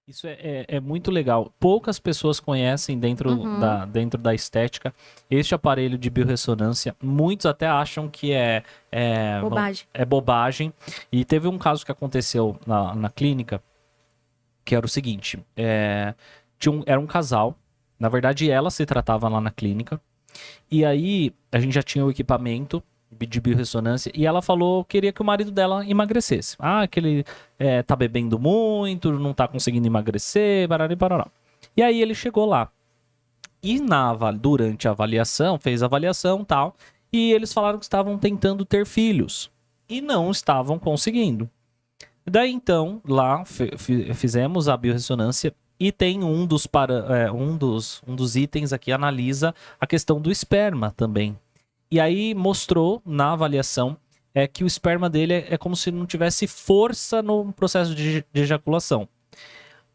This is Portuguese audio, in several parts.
Isso é muito legal. Poucas pessoas conhecem Uhum. dentro da estética este aparelho de biorressonância. Muitos até acham que Bobagem. é bobagem. E teve um caso que aconteceu na clínica, que era o seguinte: era um casal. Na verdade, ela se tratava lá na clínica. E aí, a gente já tinha o equipamento de biorressonância e ela falou que queria que o marido dela emagrecesse. Ah, que ele tá bebendo muito, não tá conseguindo emagrecer, barari, barará. E aí ele chegou lá. E durante a avaliação, fez a avaliação e tal, e eles falaram que estavam tentando ter filhos. E não estavam conseguindo. Daí então, lá fizemos a biorressonância e tem um dos itens aqui analisa a questão do esperma também. E aí mostrou na avaliação que o esperma dele é como se não tivesse força no processo de ejaculação.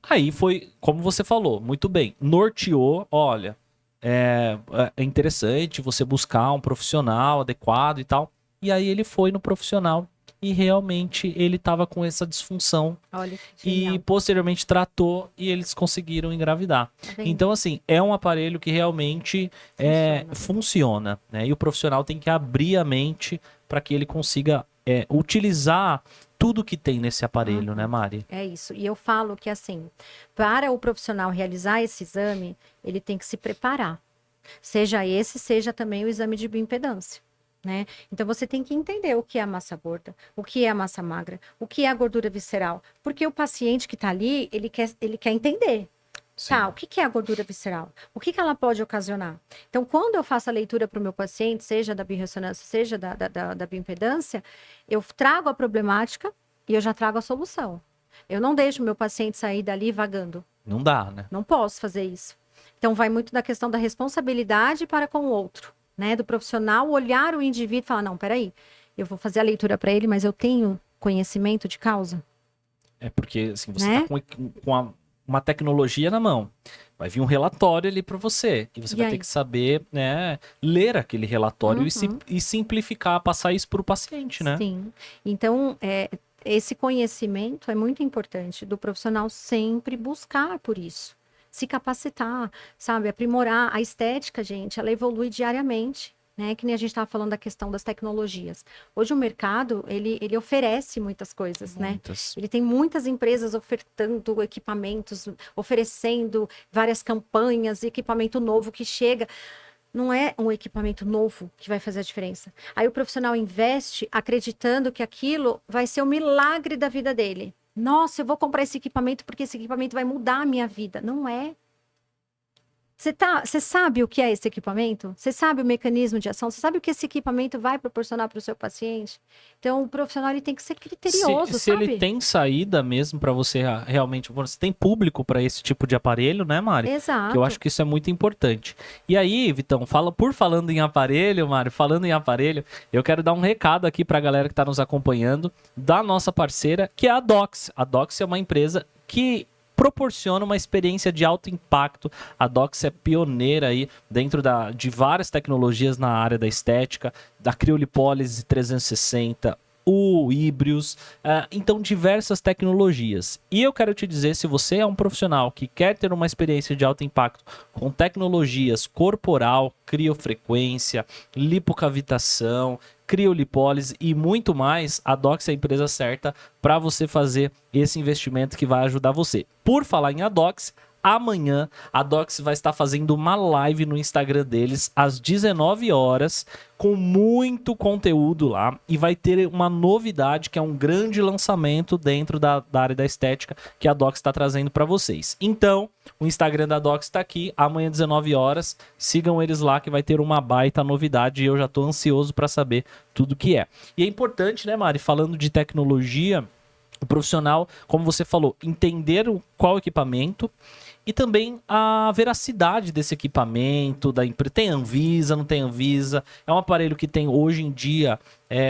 Aí foi, como você falou, muito bem, norteou, olha, é interessante você buscar um profissional adequado e tal. E aí ele foi no profissional e realmente ele estava com essa disfunção Olha que e genial. posteriormente tratou e eles conseguiram engravidar. Tá vendo? Então, assim, é um aparelho que realmente Funciona. funciona, né? E o profissional tem que abrir a mente para que ele consiga utilizar tudo que tem nesse aparelho, né, Uhum. Mari? É isso. E eu falo que, assim, para o profissional realizar esse exame, ele tem que se preparar. Seja esse, seja também o exame de bioimpedância. Né? Então você tem que entender o que é a massa gorda, o que é a massa magra, o que é a gordura visceral, porque o paciente que está ali, ele quer entender. Tá, o Sim. que que é a gordura visceral? O que que ela pode ocasionar? Então, quando eu faço a leitura para o meu paciente, seja da biorressonância, seja da bioimpedância, eu trago a problemática e eu já trago a solução. Eu não deixo o meu paciente sair dali vagando. Não dá, né? Não posso fazer isso. Então, vai muito da questão da responsabilidade para com o outro, né? Do profissional olhar o indivíduo e falar: não, peraí, eu vou fazer a leitura para ele, mas eu tenho conhecimento de causa, É porque, assim, você tá né? com uma tecnologia na mão. Vai vir um relatório ali para você. E você E vai ter aí? que saber, né, ler aquele relatório Uhum. e simplificar, passar isso para o paciente, né? Sim. Então, esse conhecimento é muito importante do profissional sempre buscar por isso, se capacitar, sabe, aprimorar a estética, gente, ela evolui diariamente. Né, que nem a gente estava falando da questão das tecnologias. Hoje o mercado, ele oferece muitas coisas, né? Muitas. Ele tem muitas empresas ofertando equipamentos, oferecendo várias campanhas, equipamento novo que chega. Não é um equipamento novo que vai fazer a diferença. Aí o profissional investe acreditando que aquilo vai ser o milagre da vida dele. Nossa, eu vou comprar esse equipamento porque esse equipamento vai mudar a minha vida. Não é. Você sabe o que é esse equipamento? Você sabe o mecanismo de ação? Você sabe o que esse equipamento vai proporcionar para o seu paciente? Então, o profissional ele tem que ser criterioso, Se ele sabe? tem saída mesmo para você realmente, você tem público para esse tipo de aparelho, né, Mari? Que eu acho Exato. que isso é muito importante. E aí, Vitão, falando em aparelho, Mário, falando em aparelho, eu quero dar um recado aqui para a galera que está nos acompanhando da nossa parceira, que é a Dox. A Dox é uma empresa que proporciona uma experiência de alto impacto. A Dox é pioneira aí dentro de várias tecnologias na área da estética, da criolipólise 360, o híbridos, então diversas tecnologias. E eu quero te dizer, se você é um profissional que quer ter uma experiência de alto impacto com tecnologias corporal, criofrequência, lipocavitação, criolipólise e muito mais, a Dox é a empresa certa para você fazer esse investimento que vai ajudar você. Por falar em Adox, amanhã a Dox vai estar fazendo uma live no Instagram deles às 19 horas com muito conteúdo lá e vai ter uma novidade que é um grande lançamento dentro da área da estética que a Dox está trazendo para vocês. Então, o Instagram da Dox está aqui, amanhã 19 horas, sigam eles lá que vai ter uma baita novidade e eu já estou ansioso para saber tudo que é. E é importante, né, Mari, falando de tecnologia, o profissional, como você falou, entender qual equipamento e também a veracidade desse equipamento, da empresa. Tem Anvisa, não tem Anvisa. É um aparelho que tem hoje em dia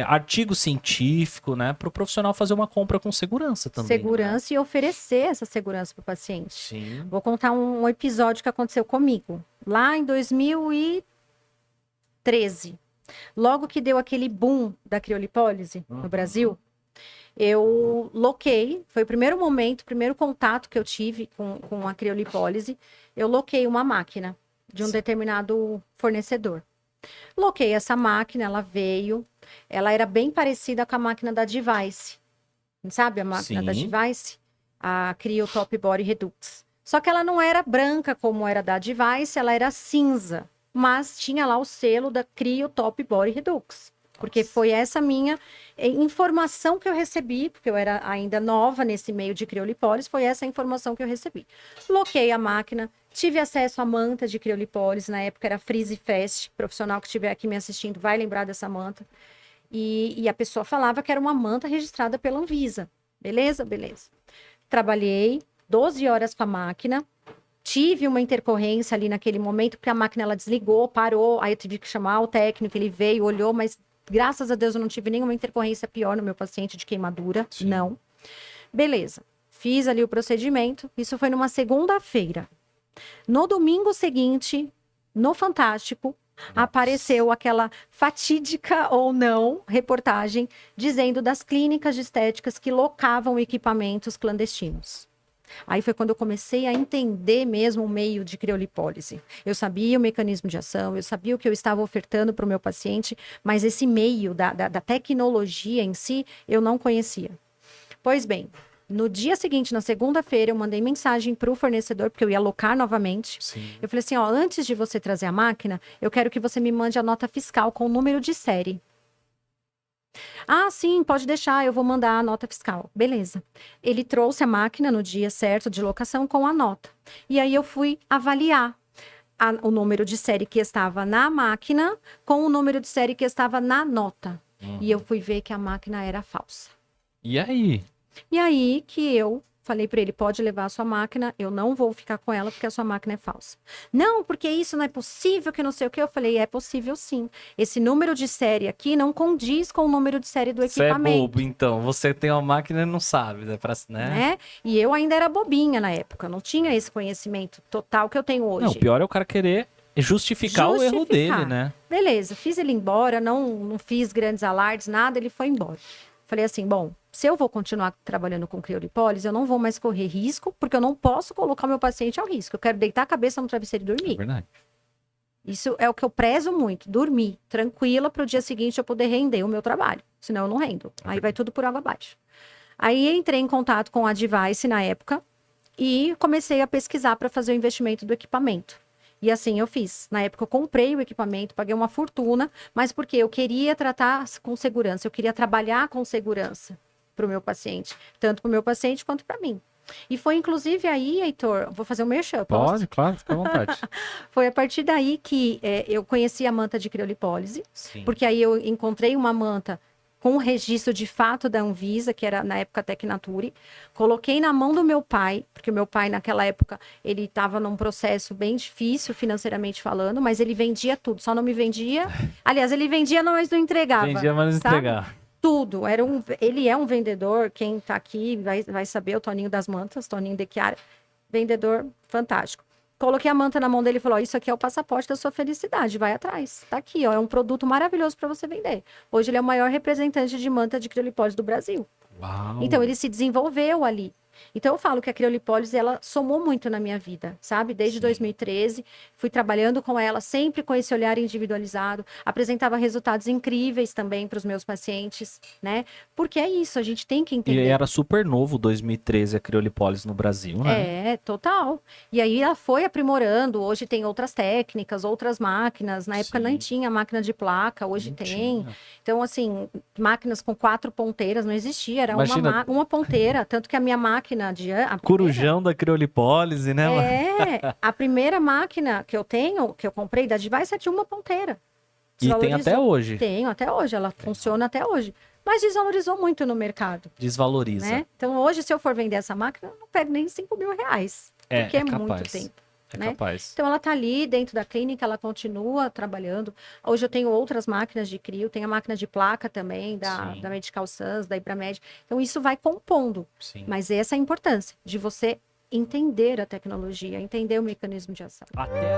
artigo científico, né? Para o profissional fazer uma compra com segurança também, não é? Segurança e oferecer essa segurança para o paciente. Sim. Vou contar um episódio que aconteceu comigo. Lá em 2013, logo que deu aquele boom da criolipólise no Uhum. Brasil, eu loquei, foi o primeiro momento, o primeiro contato que eu tive com a criolipólise, eu loquei uma máquina de um determinado fornecedor. Loquei essa máquina, ela veio, ela era bem parecida com a máquina da Device, sabe a máquina da Sim. Device? A Crio Top Body Redux. Só que ela não era branca como era da Device, ela era cinza, mas tinha lá o selo da Crio Top Body Redux. Porque foi essa minha informação que eu recebi, porque eu era ainda nova nesse meio de criolipólise, foi essa a informação que eu recebi. Loquei a máquina, tive acesso à manta de criolipólise, na época era Freeze Fest, profissional que estiver aqui me assistindo vai lembrar dessa manta. E a pessoa falava que era uma manta registrada pela Anvisa. Beleza? Beleza. Trabalhei 12 horas com a máquina, tive uma intercorrência ali naquele momento, porque a máquina ela desligou, parou, aí eu tive que chamar o técnico, ele veio, olhou, mas graças a Deus eu não tive nenhuma intercorrência pior no meu paciente de queimadura, não. Beleza, fiz ali o procedimento, isso foi numa segunda-feira. No domingo seguinte, no Fantástico, apareceu aquela fatídica ou não reportagem dizendo das clínicas de estéticas que locavam equipamentos clandestinos. Aí foi quando eu comecei a entender mesmo o meio de criolipólise. Eu sabia o mecanismo de ação, eu sabia o que eu estava ofertando para o meu paciente, mas esse meio da tecnologia em si, eu não conhecia. Pois bem, no dia seguinte, na segunda-feira, eu mandei mensagem para o fornecedor, porque eu ia alocar novamente. Sim. Eu falei assim, ó, antes de você trazer a máquina, eu quero que você me mande a nota fiscal com o número de série. Ah, sim, pode deixar, eu vou mandar a nota fiscal. Beleza. Ele trouxe a máquina no dia certo de locação com a nota. E aí eu fui avaliar o número de série que estava na máquina com o número de série que estava na nota. E eu fui ver que a máquina era falsa. E aí? E aí que eu falei para ele, pode levar a sua máquina, eu não vou ficar com ela porque a sua máquina é falsa. Não, porque isso não é possível, que não sei o que. Eu falei, é possível sim. Esse número de série aqui não condiz com o número de série do Você é equipamento. bobo, então. Você tem uma máquina e não sabe, né? Né? E eu ainda era bobinha na época, não tinha esse conhecimento total que eu tenho hoje. Não, o pior é o cara querer justificar o erro dele, né? Beleza, fiz ele embora, não fiz grandes alardes, nada, ele foi embora. Falei assim, bom, se eu vou continuar trabalhando com criolipólise, eu não vou mais correr risco, porque eu não posso colocar meu paciente ao risco. Eu quero deitar a cabeça no travesseiro e dormir. É verdade. Isso é o que eu prezo muito, dormir tranquila para o dia seguinte eu poder render o meu trabalho. Senão eu não rendo. Aí vai tudo por água abaixo. Aí entrei em contato com a Device na época e comecei a pesquisar para fazer o investimento do equipamento. E assim eu fiz. Na época eu comprei o equipamento, paguei uma fortuna, mas porque eu queria tratar com segurança, eu queria trabalhar com segurança para o meu paciente, tanto para o meu paciente quanto para mim. E foi inclusive aí, Heitor, vou fazer um merchan, posso? Pode, claro, fica à vontade. Foi a partir daí que eu conheci a manta de criolipólise, Sim. porque aí eu encontrei uma manta com o registro de fato da Anvisa, que era na época Tecnature, coloquei na mão do meu pai, porque o meu pai naquela época, ele estava num processo bem difícil financeiramente falando, mas ele vendia tudo, só não me vendia, aliás, ele vendia, mas não entregava. Vendia, mas não sabe? entregar. Tudo, ele é um vendedor, quem tá aqui vai saber, o Toninho das Mantas, Toninho de Chiara, vendedor fantástico. Coloquei a manta na mão dele e falou, ó, isso aqui é o passaporte da sua felicidade, vai atrás. Tá aqui, ó, é um produto maravilhoso para você vender. Hoje ele é o maior representante de manta de criolipólise do Brasil. Uau. Então ele se desenvolveu ali. Então eu falo que a criolipólise, ela somou muito na minha vida, sabe? Desde 2013, fui trabalhando com ela, sempre com esse olhar individualizado, apresentava resultados incríveis também para os meus pacientes, né? Porque é isso, a gente tem que entender. E era super novo 2013 a criolipólise no Brasil, né? É, total. E aí ela foi aprimorando, hoje tem outras técnicas, outras máquinas, na época nem tinha máquina de placa, hoje Não tem. tinha. Então, assim, máquinas com 4 ponteiras não existia, era Imagina- uma ponteira, tanto que a minha máquina de... Corujão da criolipólise, né? mano? A primeira máquina que eu tenho, que eu comprei da Device, é de uma ponteira. E tem Desvalorizou. até hoje. Tenho até hoje, ela funciona até hoje. Mas desvalorizou muito no mercado, Desvaloriza. né? Então hoje, se eu for vender essa máquina, eu não pego nem 5 mil reais. Porque é muito capaz. tempo. É né? capaz. Então ela tá ali dentro da clínica, ela continua trabalhando. Hoje eu tenho outras máquinas de crio, tem a máquina de placa também, da Sim. Medical Sans, da Ibramed. Então isso vai compondo. Sim. Mas essa é a importância de você entender a tecnologia, entender o mecanismo de ação. Até...